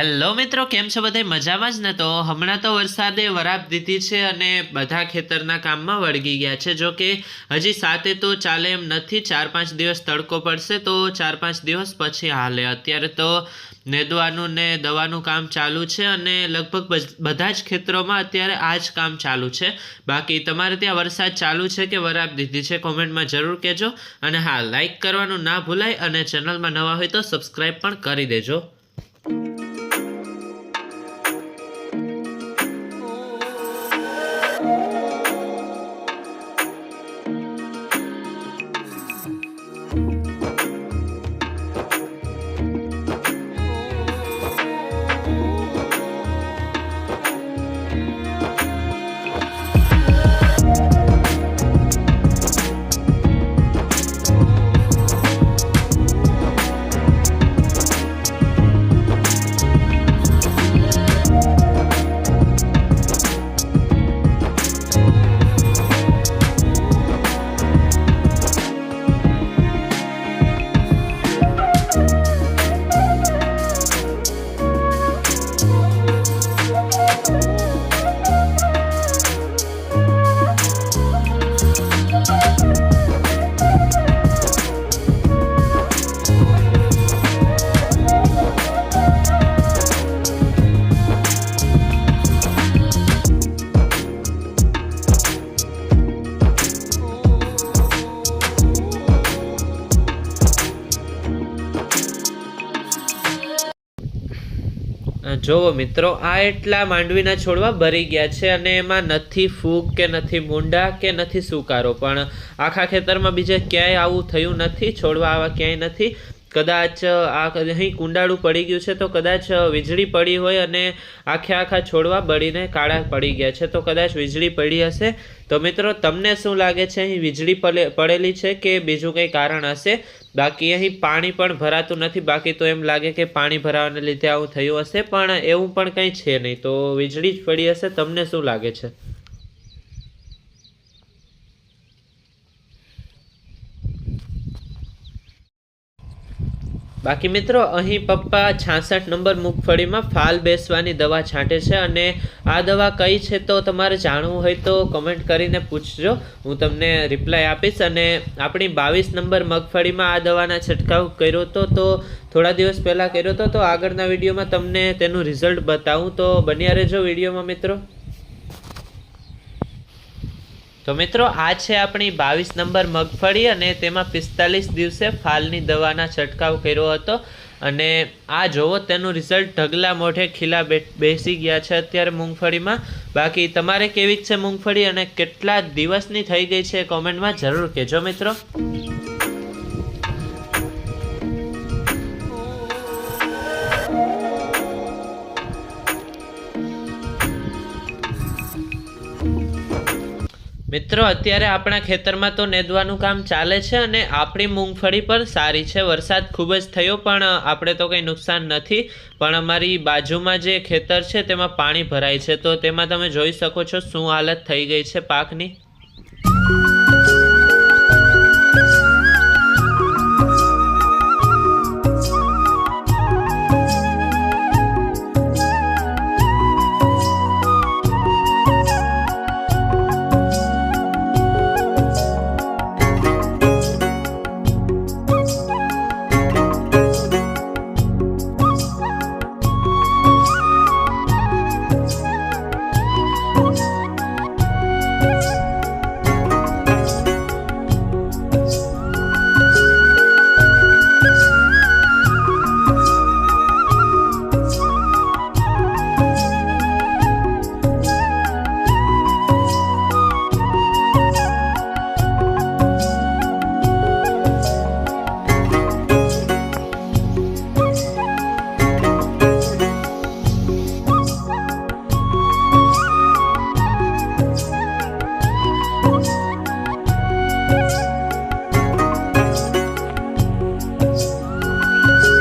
Hello મિત્રો, કેમ છો બધા? મજામાં જ ને? તો હમણાં તો વરસાદે વરાપ દીધી છે અને બધા ખેતરના કામમાં વળગી ગયા છે. જો કે હજી સાતે તો ચાલે એમ નથી. 4-5 દિવસ તડકો પડશે તો 4-5 દિવસ પછી હાલે. અત્યારે તો નેદવાનું ને દવાનું કામ ચાલુ છે અને લગભગ બધા જ ખેતરોમાં અત્યારે આ જ કામ ચાલુ છે. બાકી તમારે ત્યાં વરસાદ ચાલુ છે કે વરાપ દીધી છે? કોમેન્ટમાં જરૂર કહેજો. અને હા, લાઈક કરવાનું ના ભૂલાય અને ચેનલમાં નવા હોય તો સબસ્ક્રાઈબ પણ કરી દેજો. જોવો મિત્રો, આ એટલા માંડવીના છોડવા ભરી ગયા છે અને એમાં નથી ફૂગ કે નથી મૂંડા કે નથી સુકારો, પણ આખા ખેતરમાં બીજે ક્યાંય આવું થયું નથી. છોડવા આવા ક્યાંય નથી. કદાચ આ અહીં કુંડાળું પડી ગયું છે તો કદાચ વીજળી પડી હોય અને આખા છોડવા બળીને કાળા પડી ગયા છે, તો કદાચ વીજળી પડી હશે. તો મિત્રો, તમને શું લાગે છે, અહીં વીજળી પડેલી છે કે બીજું કંઈ કારણ હશે? બાકી અહીં પાણી પણ ભરાતું નથી. બાકી તો એમ લાગે કે પાણી ભરાવાને લીધે આવું થયું હશે, પણ એવું પણ કંઈ છે નહીં. તો વીજળી જ પડી હશે. તમને શું લાગે છે? બાકી મિત્રો, અહીં પપ્પા 66 નંબર મગફળીમાં ફાલ બેસવાની દવા છાંટે છે અને આ દવા કઈ છે તો તમારે જાણવું હોય તો કમેન્ટ કરીને પૂછજો, હું તમને રિપ્લાય આપીશ. અને આપણી 22 નંબર મગફળીમાં આ દવાના છંટકાવ કર્યો હતો, તો થોડા દિવસ પહેલાં કર્યો હતો. તો આગળના વિડીયોમાં તમને તેનું રિઝલ્ટ બતાવું, તો બન્યા રહેજો વિડીયોમાં મિત્રો. તો મિત્રો, આ છે આપણી 22 નંબર મગફળી અને તેમાં 45 દિવસે ફાલની દવાના છંટકાવ કર્યો હતો. અને આ જોવો, તેનું રિઝલ્ટ ઢગલા મોઢે ખીલા બેસી ગયા છે અત્યારે મૂંગફળીમાં. બાકી તમારે કેવી છે મૂંગફળી અને કેટલા દિવસની થઈ ગઈ છે કોમેન્ટમાં જરૂર કહેજો મિત્રો. મિત્રો, અત્યારે આપણા ખેતરમાં તો નેદવાનું કામ ચાલે છે અને આપણી મૂંગફળી પણ સારી છે. વરસાદ ખૂબ જ થયો પણ આપણે તો કંઈ નુકસાન નથી. પણ અમારી બાજુમાં જે ખેતર છે તેમાં પાણી ભરાય છે, તો તેમાં તમે જોઈ શકો છો શું હાલત થઈ ગઈ છે પાકની.